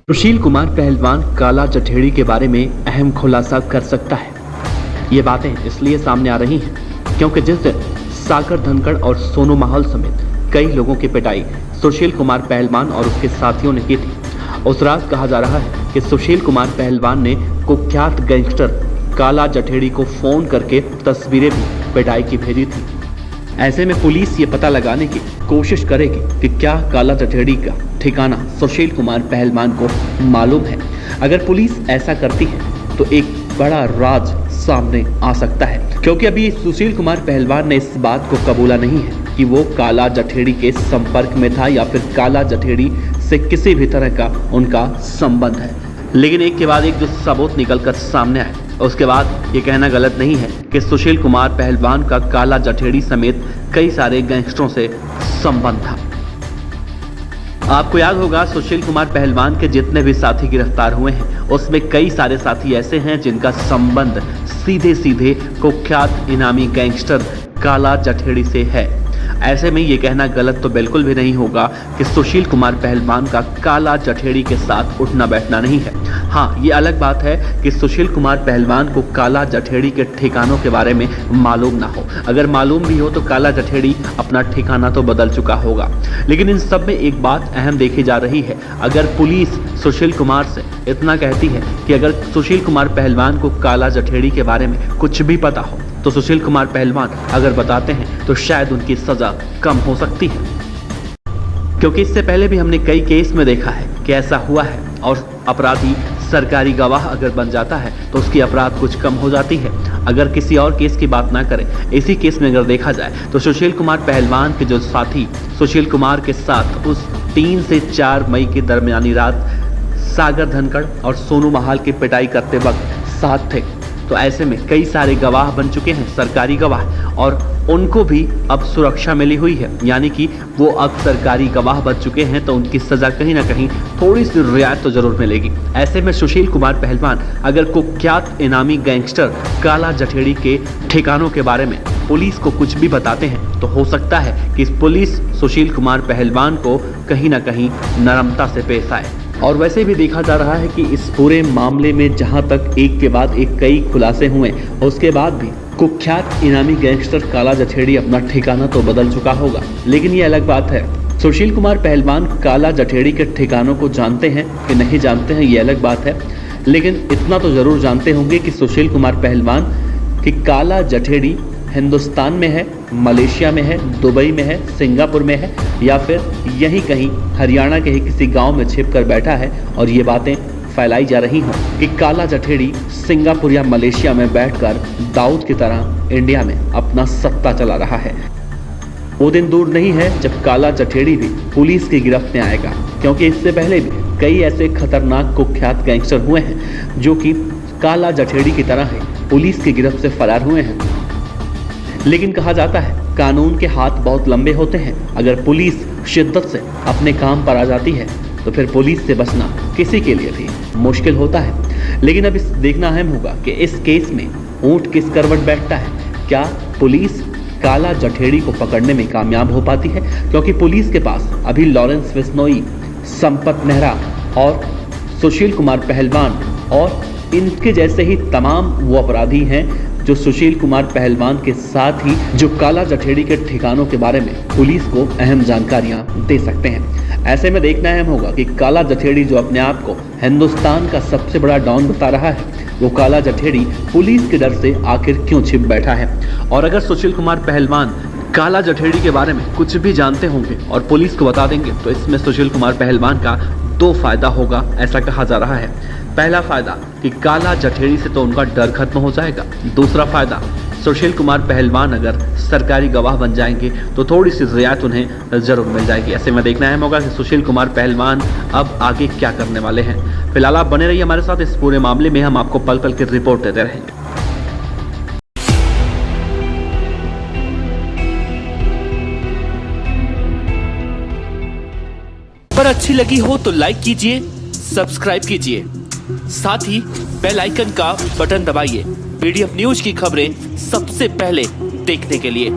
सुशील कुमार पहलवान काला जठेड़ी के बारे में अहम खुलासा कर सकता है। ये बातें इसलिए सामने आ रही हैं क्योंकि जिस दिन सागर धनखड़ और सोनू महाल समेत कई लोगों की पिटाई सुशील कुमार पहलवान और उसके साथियों ने की थी, उस रात कहा जा रहा है कि सुशील कुमार पहलवान ने कुख्यात गैंगस्टर काला जठेड़ी को फोन करके तस्वीरें भी पिटाई की भेजी थी। ऐसे में पुलिस ये पता लगाने की कोशिश करेगी कि क्या काला जठेड़ी का ठिकाना सुशील कुमार पहलवान को मालूम है। अगर पुलिस ऐसा करती है तो एक बड़ा राज सामने आ सकता है, क्योंकि अभी सुशील कुमार पहलवान ने इस बात को कबूला नहीं है कि वो काला जठेड़ी के संपर्क में था या फिर काला जठेड़ी से किसी भी तरह का उनका संबंध है। लेकिन एक के बाद एक जो सबूत निकलकर सामने आए, उसके बाद ये कहना गलत नहीं है कि सुशील कुमार पहलवान का काला जठेड़ी समेत कई सारे गैंगस्टरों से संबंध था। आपको याद होगा सुशील कुमार पहलवान के जितने भी साथी गिरफ्तार हुए हैं उसमें कई सारे साथी ऐसे हैं जिनका संबंध सीधे सीधे कुख्यात इनामी गैंगस्टर काला जठेड़ी से है। ऐसे में ये कहना गलत तो बिल्कुल भी नहीं होगा कि सुशील कुमार पहलवान का काला जठेड़ी के साथ उठना बैठना नहीं है। हाँ, ये अलग बात है कि सुशील कुमार पहलवान को काला जठेड़ी के ठिकानों के बारे में मालूम ना हो। अगर मालूम भी हो तो काला जठेड़ी अपना ठिकाना तो बदल चुका होगा। लेकिन इन सब में एक बात अहम देखी जा रही है, अगर पुलिस सुशील कुमार से इतना कहती है कि अगर सुशील कुमार पहलवान को काला जठेड़ी के बारे में कुछ भी पता हो तो सुशील कुमार पहलवान अगर बताते हैं तो शायद उनकी सजा कम हो सकती है, क्योंकि इससे पहले भी हमने कई केस में देखा है कि ऐसा हुआ है और अपराधी सरकारी गवाह अगर बन जाता है तो उसकी अपराध कुछ कम हो जाती है। अगर किसी और केस की बात ना करें, इसी केस में अगर देखा जाए तो सुशील कुमार पहलवान के जो साथी सुशील कुमार के साथ उस 3 से 4 मई की दरमियानी रात सागर धनखड़ और सोनू महाल की पिटाई करते वक्त साथ थे, तो ऐसे में कई सारे गवाह बन चुके हैं, सरकारी गवाह, और उनको भी अब सुरक्षा मिली हुई है, यानी कि वो अब सरकारी गवाह बन चुके हैं, तो उनकी सजा कहीं ना कहीं थोड़ी सी रियायत तो जरूर मिलेगी। ऐसे में सुशील कुमार पहलवान अगर कुख्यात इनामी गैंगस्टर काला जठेड़ी के ठिकानों के बारे में पुलिस को कुछ भी बताते हैं तो हो सकता है कि पुलिस सुशील कुमार पहलवान को कहीं ना कहीं नरमता से पेश आए। और वैसे भी देखा जा रहा है कि इस पूरे मामले में जहां तक एक के बाद एक कई खुलासे हुए, उसके बाद भी कुख्यात इनामी गैंगस्टर काला जठेड़ी अपना ठिकाना तो बदल चुका होगा। लेकिन ये अलग बात है, सुशील कुमार पहलवान काला जठेड़ी के ठिकानों को जानते हैं कि नहीं जानते हैं, ये अलग बात है। लेकिन इतना तो जरूर जानते होंगे कि सुशील कुमार पहलवान की काला जठेड़ी हिंदुस्तान में है, मलेशिया में है, दुबई में है, सिंगापुर में है, या फिर यहीं कहीं हरियाणा के ही किसी गांव में छिप कर बैठा है और ये बातें फैलाई जा रही हों कि काला जठेड़ी सिंगापुर या मलेशिया में बैठकर दाऊद की तरह इंडिया में अपना सत्ता चला रहा है। वो दिन दूर नहीं है जब काला जठेड़ी भी पुलिस की गिरफ्त में आएगा, क्योंकि इससे पहले भी कई ऐसे खतरनाक कुख्यात गैंगस्टर हुए हैं जो कि काला जठेड़ी की तरह ही पुलिस की गिरफ्त से फरार हुए हैं। लेकिन कहा जाता है कानून के हाथ बहुत लंबे होते हैं, अगर पुलिस शिद्दत से अपने काम पर आ जाती है तो फिर पुलिस से बचना किसी के लिए भी मुश्किल होता है। लेकिन अब इस देखना अहम होगा कि इस केस में ऊंट किस करवट बैठता है। क्या पुलिस काला जठेड़ी को पकड़ने में कामयाब हो पाती है, क्योंकि पुलिस के पास अभी लॉरेंस बिश्नोई, संपत नेहरा और सुशील कुमार पहलवान और इनके जैसे ही तमाम वो अपराधी हैं जो सुशील कुमार पहलवान के साथ ही जो काला जठेड़ी के ठिकानों के बारे में पुलिस को अहम जानकारियां दे सकते हैं। ऐसे में देखना अहम होगा कि काला जठेड़ी जो अपने आप को हिंदुस्तान का सबसे बड़ा डॉन बता रहा है, वो काला जठेड़ी पुलिस के डर से आखिर क्यों छिप बैठा है। और अगर सुशील कुमार पहलवान काला जठेड़ी के बारे में कुछ भी जानते होंगे और पुलिस को बता देंगे तो इसमें सुशील कुमार पहलवान का 2 फायदा होगा, ऐसा कहा जा रहा है। पहला फायदा कि काला जठेड़ी से तो उनका डर खत्म हो जाएगा। दूसरा फायदा, सुशील कुमार पहलवान अगर सरकारी गवाह बन जाएंगे तो थोड़ी सी रियायत उन्हें जरूर मिल जाएगी। ऐसे में देखना अहम होगा कि सुशील कुमार पहलवान अब आगे क्या करने वाले हैं। फिलहाल आप बने रहिए हमारे साथ, इस पूरे मामले में हम आपको पल पल की रिपोर्ट देते रहेंगे। पर अच्छी लगी हो तो लाइक कीजिए, सब्सक्राइब कीजिए, साथ ही बेल आइकन का बटन दबाइए पीडीएफ न्यूज की खबरें सबसे पहले देखने के लिए।